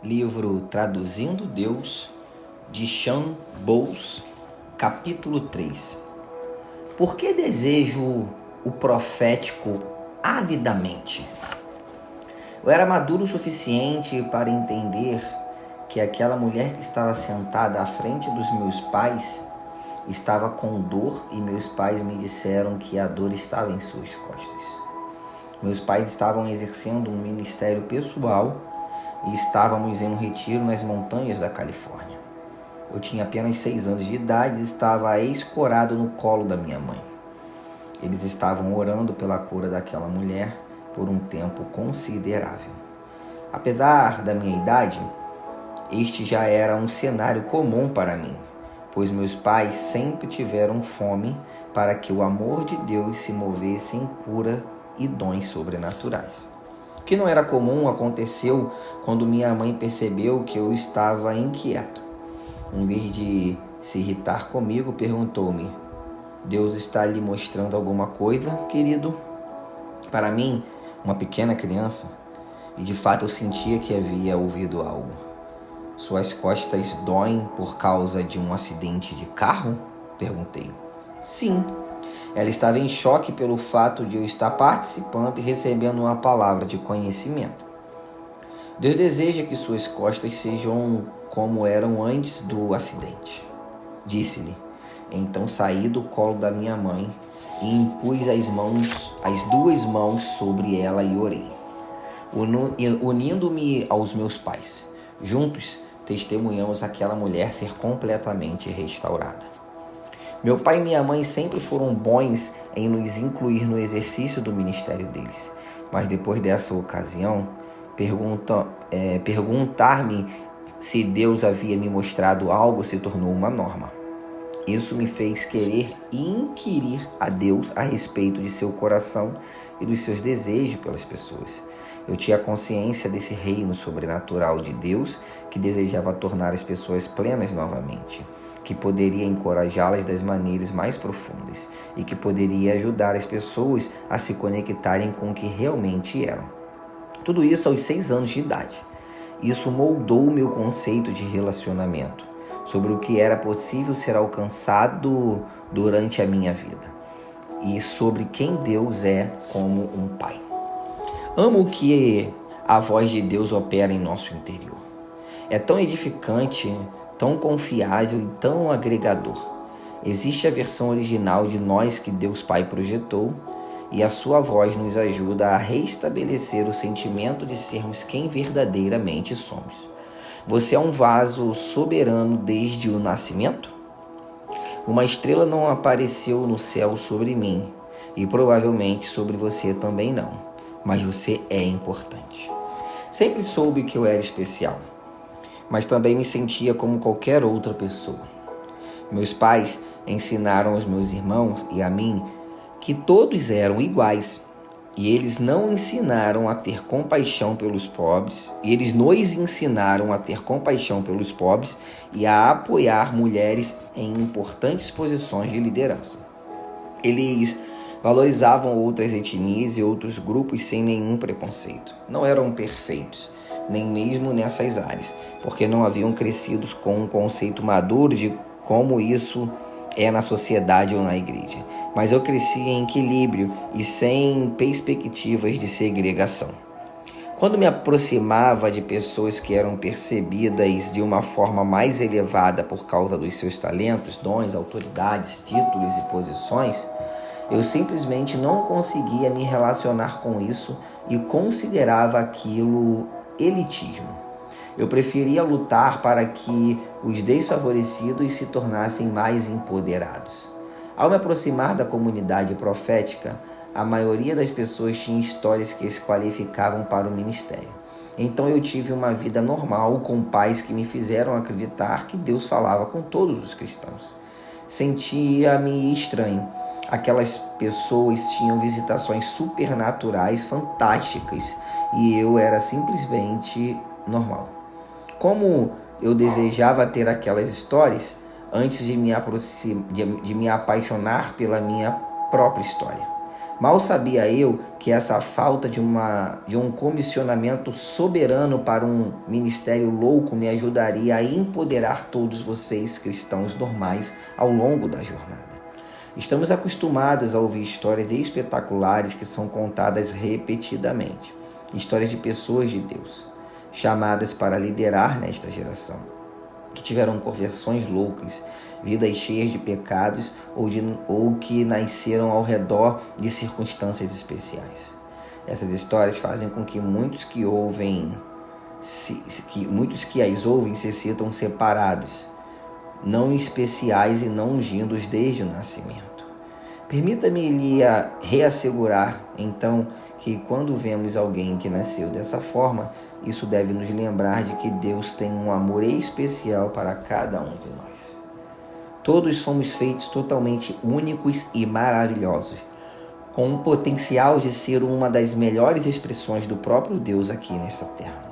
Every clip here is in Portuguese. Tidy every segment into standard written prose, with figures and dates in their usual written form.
Livro Traduzindo Deus, de Sean Bowles, capítulo 3. Por que desejo o profético avidamente? Eu era maduro o suficiente para entender que aquela mulher que estava sentada à frente dos meus pais estava com dor, e meus pais me disseram que a dor estava em suas costas. Meus pais estavam exercendo um ministério pessoal e estávamos em um retiro nas montanhas da Califórnia. Eu tinha apenas 6 anos de idade e estava escorado no colo da minha mãe. Eles estavam orando pela cura daquela mulher por um tempo considerável. Apesar da minha idade, este já era um cenário comum para mim, pois meus pais sempre tiveram fome para que o amor de Deus se movesse em cura e dons sobrenaturais. O que não era comum aconteceu quando minha mãe percebeu que eu estava inquieto. Em vez de se irritar comigo, perguntou-me: Deus está lhe mostrando alguma coisa, querido? Para mim, uma pequena criança, e de fato eu sentia que havia ouvido algo. Suas costas doem por causa de um acidente de carro? Perguntei. Sim. Ela estava em choque pelo fato de eu estar participando e recebendo uma palavra de conhecimento. Deus deseja que suas costas sejam como eram antes do acidente, disse-lhe. Então saí do colo da minha mãe e impus as 2 mãos sobre ela e orei, unindo-me aos meus pais. Juntos, testemunhamos aquela mulher ser completamente restaurada. Meu pai e minha mãe sempre foram bons em nos incluir no exercício do ministério deles, mas depois dessa ocasião, perguntar-me se Deus havia me mostrado algo se tornou uma norma. Isso me fez querer inquirir a Deus a respeito de seu coração e dos seus desejos pelas pessoas. Eu tinha consciência desse reino sobrenatural de Deus que desejava tornar as pessoas plenas novamente, que poderia encorajá-las das maneiras mais profundas e que poderia ajudar as pessoas a se conectarem com o que realmente eram. Tudo isso aos 6 anos de idade. Isso moldou o meu conceito de relacionamento, sobre o que era possível ser alcançado durante a minha vida e sobre quem Deus é como um pai. Amo que a voz de Deus opera em nosso interior. É tão edificante, tão confiável e tão agregador. Existe a versão original de nós que Deus Pai projetou, e a sua voz nos ajuda a restabelecer o sentimento de sermos quem verdadeiramente somos. Você é um vaso soberano desde o nascimento? Uma estrela não apareceu no céu sobre mim, e provavelmente sobre você também não. Mas você é importante. Sempre soube que eu era especial, mas também me sentia como qualquer outra pessoa. Meus pais ensinaram aos meus irmãos e a mim que todos eram iguais, e eles não ensinaram a ter compaixão pelos pobres, e eles nos ensinaram a ter compaixão pelos pobres e a apoiar mulheres em importantes posições de liderança. Eles valorizavam outras etnias e outros grupos sem nenhum preconceito. Não eram perfeitos, nem mesmo nessas áreas, porque não haviam crescido com um conceito maduro de como isso é na sociedade ou na igreja. Mas eu cresci em equilíbrio e sem perspectivas de segregação. Quando me aproximava de pessoas que eram percebidas de uma forma mais elevada por causa dos seus talentos, dons, autoridades, títulos e posições, eu simplesmente não conseguia me relacionar com isso e considerava aquilo elitismo. Eu preferia lutar para que os desfavorecidos se tornassem mais empoderados. Ao me aproximar da comunidade profética, a maioria das pessoas tinha histórias que se qualificavam para o ministério. Então eu tive uma vida normal com pais que me fizeram acreditar que Deus falava com todos os cristãos. Sentia-me estranho. Aquelas pessoas tinham visitações supernaturais fantásticas e eu era simplesmente normal. Como eu desejava ter aquelas histórias antes de me apaixonar pela minha própria história. Mal sabia eu que essa falta de um comissionamento soberano para um ministério louco me ajudaria a empoderar todos vocês, cristãos normais, ao longo da jornada. Estamos acostumados a ouvir histórias espetaculares que são contadas repetidamente. Histórias de pessoas de Deus, chamadas para liderar nesta geração, que tiveram conversões loucas, vidas cheias de pecados ou que nasceram ao redor de circunstâncias especiais. Essas histórias fazem com que muitos que as ouvem se sintam separados, não especiais e não ungidos desde o nascimento. Permita-me lhe reassegurar, então, que quando vemos alguém que nasceu dessa forma, isso deve nos lembrar de que Deus tem um amor especial para cada um de nós. Todos fomos feitos totalmente únicos e maravilhosos, com o potencial de ser uma das melhores expressões do próprio Deus aqui nessa terra.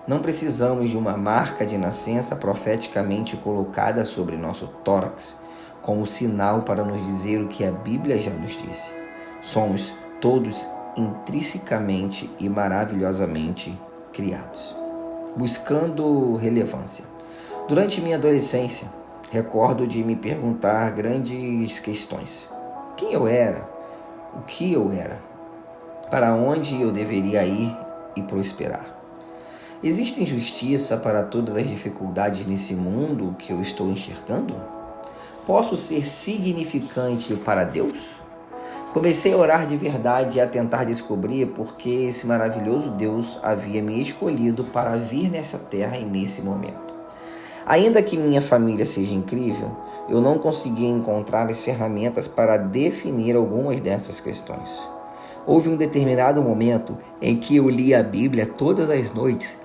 Não precisamos de uma marca de nascença profeticamente colocada sobre nosso tórax, como sinal para nos dizer o que a Bíblia já nos disse. Somos todos intrinsecamente e maravilhosamente criados. Buscando relevância. Durante minha adolescência, recordo de me perguntar grandes questões. Quem eu era? O que eu era? Para onde eu deveria ir e prosperar? Existe injustiça para todas as dificuldades nesse mundo que eu estou enxergando? Posso ser significante para Deus? Comecei a orar de verdade e a tentar descobrir por que esse maravilhoso Deus havia me escolhido para vir nessa terra e nesse momento. Ainda que minha família seja incrível, eu não conseguia encontrar as ferramentas para definir algumas dessas questões. Houve um determinado momento em que eu lia a Bíblia todas as noites,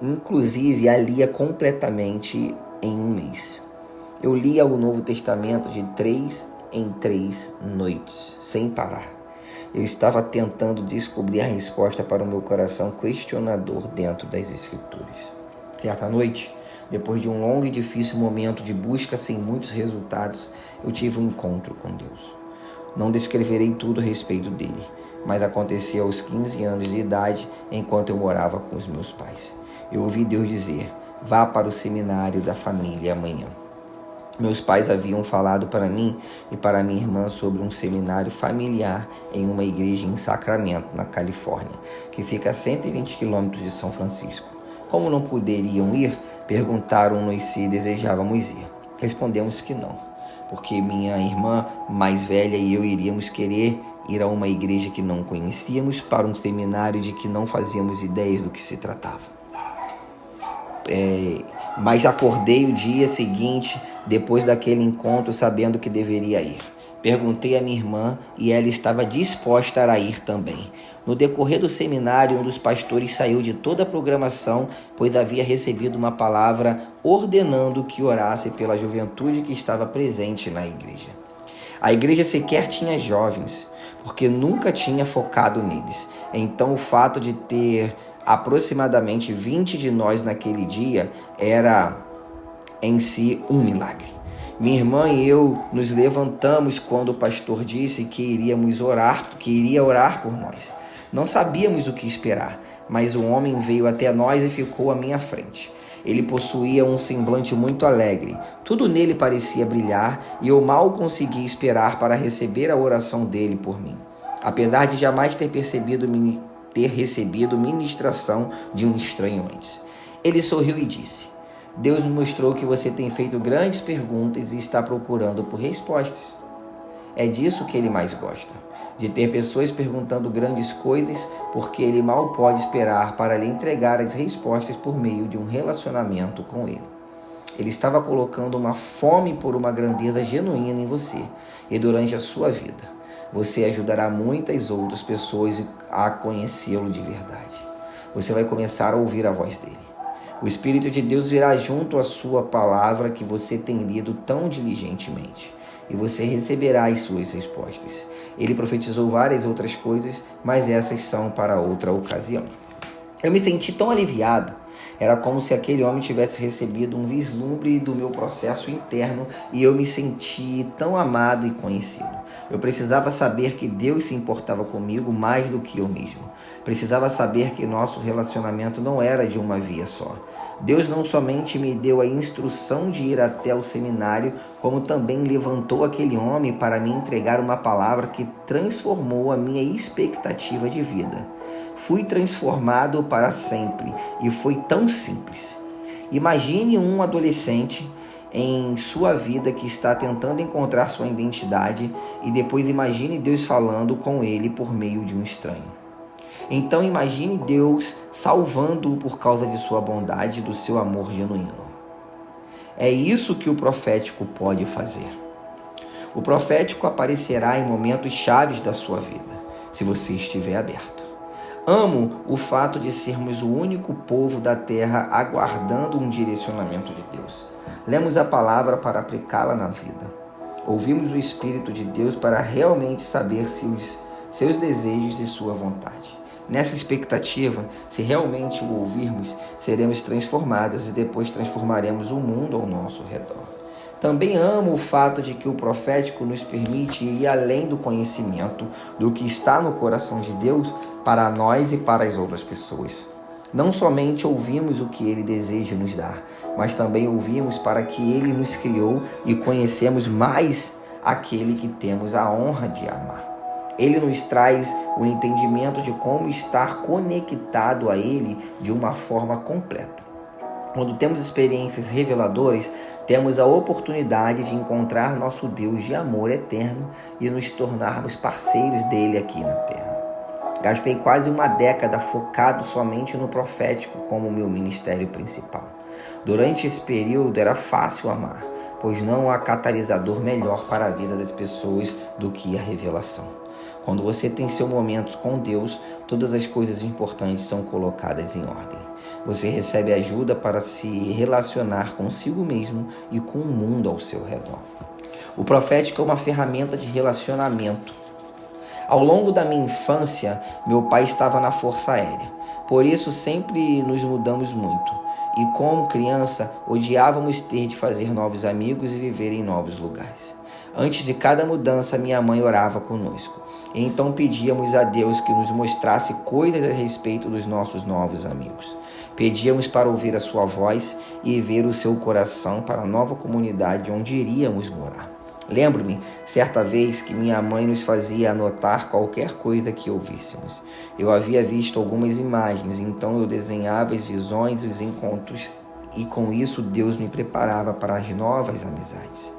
inclusive a lia completamente em um mês. Eu lia o Novo Testamento de 3 em 3 noites, sem parar. Eu estava tentando descobrir a resposta para o meu coração questionador dentro das Escrituras. Certa noite, depois de um longo e difícil momento de busca sem muitos resultados, eu tive um encontro com Deus. Não descreverei tudo a respeito dele, mas aconteceu aos 15 anos de idade, enquanto eu morava com os meus pais. Eu ouvi Deus dizer: vá para o seminário da família amanhã. Meus pais haviam falado para mim e para minha irmã sobre um seminário familiar em uma igreja em Sacramento, na Califórnia, que fica a 120 quilômetros de São Francisco. Como não poderiam ir, perguntaram-nos se desejávamos ir. Respondemos que não, porque minha irmã mais velha e eu iríamos querer ir a uma igreja que não conhecíamos para um seminário de que não fazíamos ideias do que se tratava. Mas acordei o dia seguinte, depois daquele encontro, sabendo que deveria ir. Perguntei à minha irmã e ela estava disposta a ir também. No decorrer do seminário, um dos pastores saiu de toda a programação, pois havia recebido uma palavra ordenando que orasse pela juventude que estava presente na igreja. A igreja sequer tinha jovens, porque nunca tinha focado neles. Então o fato de ter aproximadamente 20 de nós naquele dia era em si um milagre. Minha irmã e eu nos levantamos quando o pastor disse que iria orar por nós. Não sabíamos o que esperar, mas um homem veio até nós e ficou à minha frente. Ele possuía um semblante muito alegre. Tudo nele parecia brilhar e eu mal conseguia esperar para receber a oração dele por mim, apesar de jamais ter recebido ministração de um estranho antes. Ele sorriu e disse: Deus me mostrou que você tem feito grandes perguntas e está procurando por respostas. É disso que ele mais gosta, de ter pessoas perguntando grandes coisas, porque ele mal pode esperar para lhe entregar as respostas por meio de um relacionamento com ele. Ele estava colocando uma fome por uma grandeza genuína em você e durante a sua vida. Você ajudará muitas outras pessoas a conhecê-lo de verdade. Você vai começar a ouvir a voz dele. O Espírito de Deus virá junto à sua palavra que você tem lido tão diligentemente, e você receberá as suas respostas. Ele profetizou várias outras coisas, mas essas são para outra ocasião. Eu me senti tão aliviado Era como se aquele homem tivesse recebido um vislumbre do meu processo interno e eu me senti tão amado e conhecido. Eu precisava saber que Deus se importava comigo mais do que eu mesmo. Precisava saber que nosso relacionamento não era de uma via só. Deus não somente me deu a instrução de ir até o seminário, como também levantou aquele homem para me entregar uma palavra que transformou a minha expectativa de vida. Fui transformado para sempre e foi tão simples. Imagine um adolescente em sua vida que está tentando encontrar sua identidade e depois imagine Deus falando com ele por meio de um estranho. Então imagine Deus salvando-o por causa de sua bondade e do seu amor genuíno. É isso que o profético pode fazer. O profético aparecerá em momentos chaves da sua vida, se você estiver aberto. Amo o fato de sermos o único povo da terra aguardando um direcionamento de Deus. Lemos a palavra para aplicá-la na vida. Ouvimos o Espírito de Deus para realmente saber seus desejos e sua vontade. Nessa expectativa, se realmente o ouvirmos, seremos transformados e depois transformaremos o mundo ao nosso redor. Também amo o fato de que o profético nos permite ir além do conhecimento do que está no coração de Deus para nós e para as outras pessoas. Não somente ouvimos o que Ele deseja nos dar, mas também ouvimos para que Ele nos criou e conhecemos mais aquele que temos a honra de amar. Ele nos traz o entendimento de como estar conectado a Ele de uma forma completa. Quando temos experiências reveladoras, temos a oportunidade de encontrar nosso Deus de amor eterno e nos tornarmos parceiros dele aqui na Terra. Gastei quase uma década focado somente no profético como meu ministério principal. Durante esse período era fácil amar, pois não há catalisador melhor para a vida das pessoas do que a revelação. Quando você tem seu momento com Deus, todas as coisas importantes são colocadas em ordem. Você recebe ajuda para se relacionar consigo mesmo e com o mundo ao seu redor. O profético é uma ferramenta de relacionamento. Ao longo da minha infância, meu pai estava na Força Aérea. Por isso, sempre nos mudamos muito. E como criança, odiávamos ter de fazer novos amigos e viver em novos lugares. Antes de cada mudança, minha mãe orava conosco. E então pedíamos a Deus que nos mostrasse coisas a respeito dos nossos novos amigos. Pedíamos para ouvir a sua voz e ver o seu coração para a nova comunidade onde iríamos morar. Lembro-me, certa vez, que minha mãe nos fazia anotar qualquer coisa que ouvíssemos. Eu havia visto algumas imagens, então eu desenhava as visões e os encontros, e com isso Deus me preparava para as novas amizades.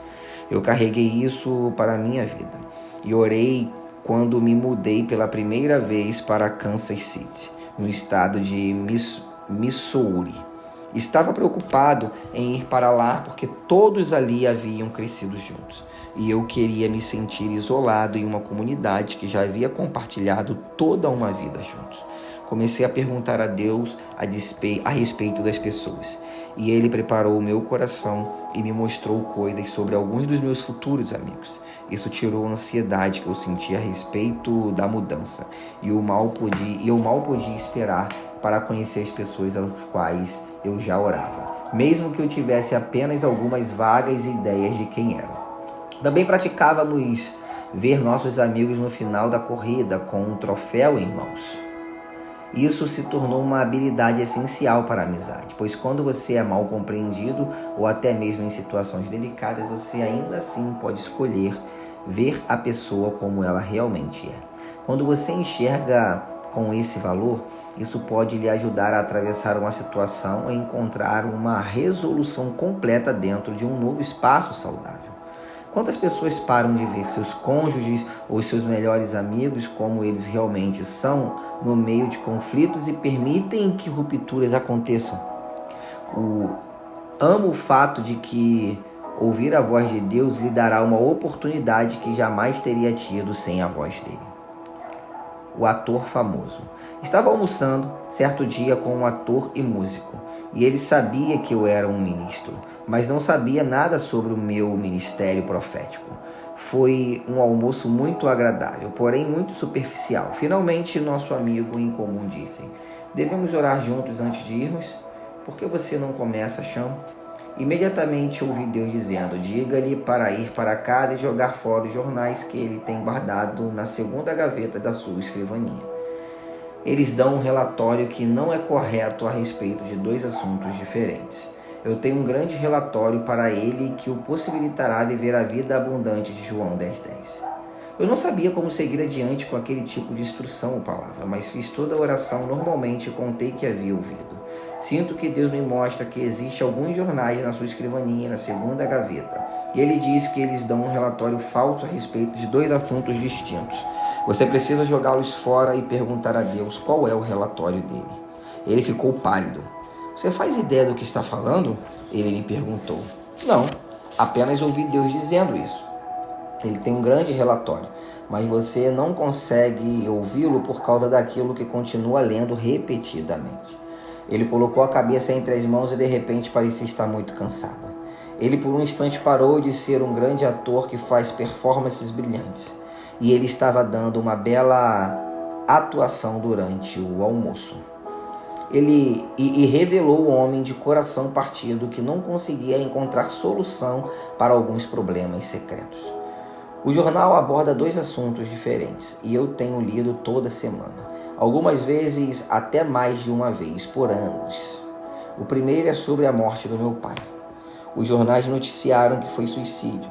Eu carreguei isso para a minha vida e orei quando me mudei pela primeira vez para Kansas City, no estado de Missouri. Estava preocupado em ir para lá porque todos ali haviam crescido juntos e eu queria me sentir isolado em uma comunidade que já havia compartilhado toda uma vida juntos. Comecei a perguntar a Deus a respeito das pessoas e Ele preparou o meu coração e me mostrou coisas sobre alguns dos meus futuros amigos. Isso tirou a ansiedade que eu sentia a respeito da mudança e eu mal podia esperar para conhecer as pessoas aos quais eu já orava, mesmo que eu tivesse apenas algumas vagas ideias de quem eram. Também praticávamos ver nossos amigos no final da corrida com um troféu em mãos. Isso se tornou uma habilidade essencial para a amizade, pois quando você é mal compreendido ou até mesmo em situações delicadas, você ainda assim pode escolher ver a pessoa como ela realmente é. Quando você enxerga com esse valor, isso pode lhe ajudar a atravessar uma situação e encontrar uma resolução completa dentro de um novo espaço saudável. Quantas pessoas param de ver seus cônjuges ou seus melhores amigos como eles realmente são no meio de conflitos e permitem que rupturas aconteçam? Amo o fato de que ouvir a voz de Deus lhe dará uma oportunidade que jamais teria tido sem a voz dele. O ator famoso. Estava almoçando certo dia com um ator e músico, e ele sabia que eu era um ministro, mas não sabia nada sobre o meu ministério profético. Foi um almoço muito agradável, porém muito superficial. Finalmente, nosso amigo em comum disse: "Devemos orar juntos antes de irmos?" por que você não começa, Chão? Imediatamente ouvi Deus dizendo: diga-lhe para ir para casa e jogar fora os jornais que ele tem guardado na segunda gaveta da sua escrivaninha. Eles dão um relatório que não é correto a respeito de dois assuntos diferentes. Eu tenho um grande relatório para ele que o possibilitará viver a vida abundante de João 10:10. Eu não sabia como seguir adiante com aquele tipo de instrução ou palavra, mas fiz toda a oração normalmente e contei que havia ouvido. Sinto que Deus me mostra que existe alguns jornais na sua escrivaninha, na segunda gaveta. E ele diz que eles dão um relatório falso a respeito de dois assuntos distintos. Você precisa jogá-los fora e perguntar a Deus qual é o relatório dele. Ele ficou pálido. Você faz ideia do que está falando? Ele me perguntou. Não, apenas ouvi Deus dizendo isso. Ele tem um grande relatório, mas você não consegue ouvi-lo por causa daquilo que continua lendo repetidamente. Ele colocou a cabeça entre as mãos e de repente parecia estar muito cansado. Ele por um instante parou de ser um grande ator que faz performances brilhantes. E ele estava dando uma bela atuação durante o almoço. Ele revelou o homem de coração partido que não conseguia encontrar solução para alguns problemas secretos. O jornal aborda dois assuntos diferentes e eu tenho lido toda semana. Algumas vezes, até mais de uma vez por anos. O primeiro é sobre a morte do meu pai. Os jornais noticiaram que foi suicídio.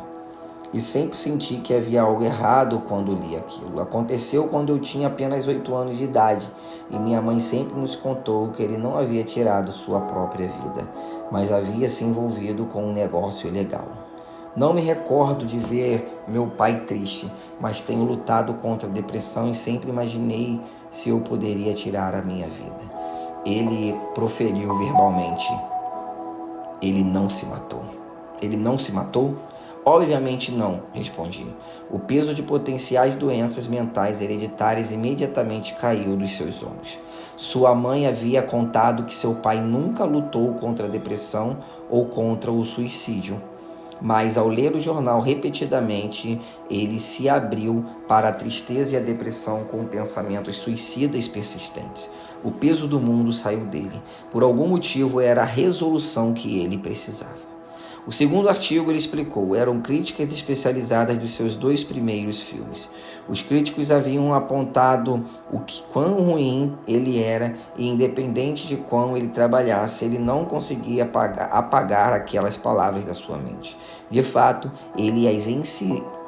E sempre senti que havia algo errado quando li aquilo. Aconteceu quando eu tinha apenas 8 anos de idade. E minha mãe sempre nos contou que ele não havia tirado sua própria vida, mas havia se envolvido com um negócio ilegal. Não me recordo de ver meu pai triste, mas tenho lutado contra a depressão e sempre imaginei se eu poderia tirar a minha vida. Ele proferiu verbalmente: ele não se matou. Ele não se matou? Obviamente não, respondi. O peso de potenciais doenças mentais hereditárias imediatamente caiu dos seus ombros. Sua mãe havia contado que seu pai nunca lutou contra a depressão ou contra o suicídio. Mas ao ler o jornal repetidamente, ele se abriu para a tristeza e a depressão com pensamentos suicidas persistentes. O peso do mundo saiu dele. Por algum motivo era a resolução que ele precisava. O segundo artigo ele explicou, eram críticas especializadas dos seus 2 primeiros filmes. Os críticos haviam apontado quão ruim ele era e independente de quão ele trabalhasse, ele não conseguia apagar aquelas palavras da sua mente. De fato, ele as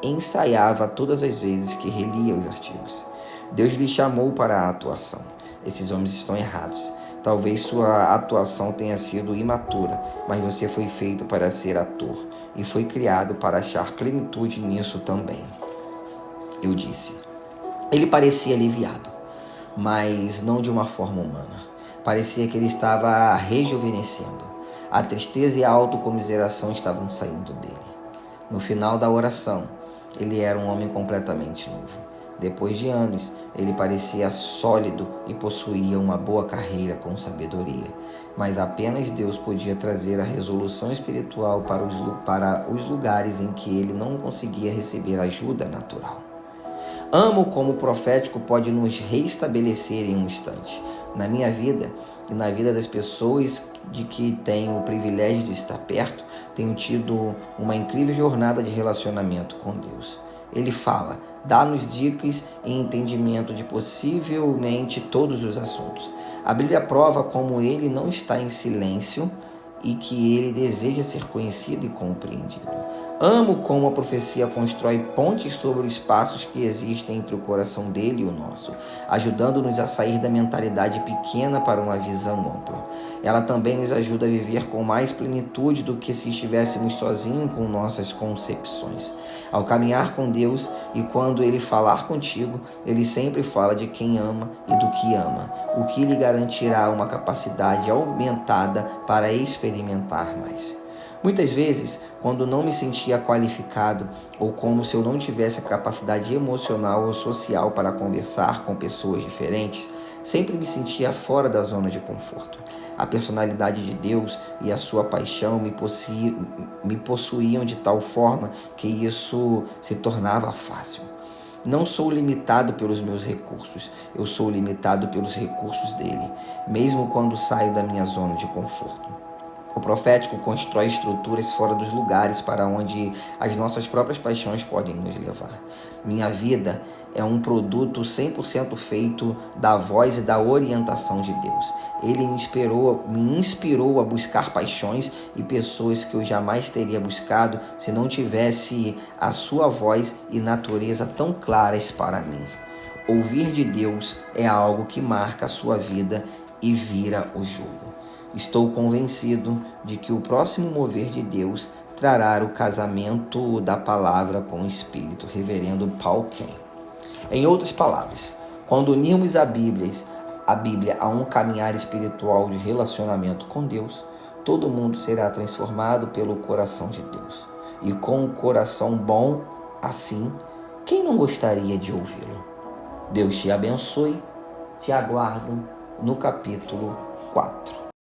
ensaiava todas as vezes que relia os artigos. Deus lhe chamou para a atuação. Esses homens estão errados. Talvez sua atuação tenha sido imatura, mas você foi feito para ser ator e foi criado para achar plenitude nisso também. Eu disse. Ele parecia aliviado, mas não de uma forma humana. Parecia que ele estava rejuvenescendo. A tristeza e a autocomiseração estavam saindo dele. No final da oração, ele era um homem completamente novo. Depois de anos, ele parecia sólido e possuía uma boa carreira com sabedoria, mas apenas Deus podia trazer a resolução espiritual para os lugares em que ele não conseguia receber ajuda natural. Amo como o profético pode nos reestabelecer em um instante. Na minha vida e na vida das pessoas de que tenho o privilégio de estar perto, tenho tido uma incrível jornada de relacionamento com Deus. Ele fala, dá-nos dicas e entendimento de possivelmente todos os assuntos. A Bíblia prova como ele não está em silêncio e que ele deseja ser conhecido e compreendido. Amo como a profecia constrói pontes sobre os espaços que existem entre o coração dele e o nosso, ajudando-nos a sair da mentalidade pequena para uma visão ampla. Ela também nos ajuda a viver com mais plenitude do que se estivéssemos sozinhos com nossas concepções. Ao caminhar com Deus e quando Ele falar contigo, Ele sempre fala de quem ama e do que ama, o que lhe garantirá uma capacidade aumentada para experimentar mais. Muitas vezes, quando não me sentia qualificado ou como se eu não tivesse a capacidade emocional ou social para conversar com pessoas diferentes, sempre me sentia fora da zona de conforto. A personalidade de Deus e a sua paixão me possuíam de tal forma que isso se tornava fácil. Não sou limitado pelos meus recursos, eu sou limitado pelos recursos dele, mesmo quando saio da minha zona de conforto. O profético constrói estruturas fora dos lugares para onde as nossas próprias paixões podem nos levar. Minha vida é um produto 100% feito da voz e da orientação de Deus. Ele me inspirou a buscar paixões e pessoas que eu jamais teria buscado se não tivesse a sua voz e natureza tão claras para mim. Ouvir de Deus é algo que marca a sua vida e vira o jogo. Estou convencido de que o próximo mover de Deus trará o casamento da palavra com o Espírito. Reverendo Paul Cain. Em outras palavras, quando unirmos a Bíblia a um caminhar espiritual de relacionamento com Deus, todo mundo será transformado pelo coração de Deus. E com um coração bom assim, quem não gostaria de ouvi-lo? Deus te abençoe. Te aguardo no capítulo 4.